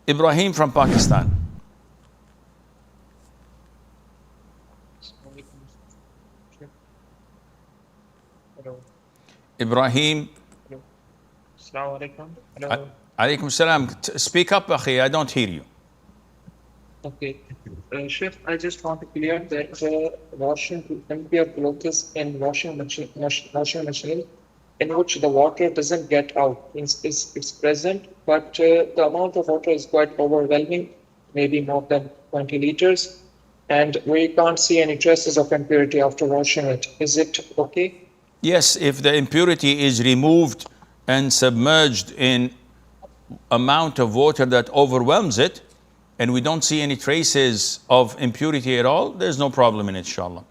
Ibrahim from Pakistan. Hello. Ibrahim. Hello. Assalamu alaikum. Hello. Alaykum salam. Speak up, akhi. I don't hear you. Okay. Chef, I just want to clear that washing empty of clothes in washing machine in which the water doesn't get out. It's present, but the amount of water is quite overwhelming, maybe more than 20 liters, and we can't see any traces of impurity after washing it. Is it okay? Yes, if the impurity is removed and submerged in amount of water that overwhelms it, and we don't see any traces of impurity at all, there's no problem in it, inshallah.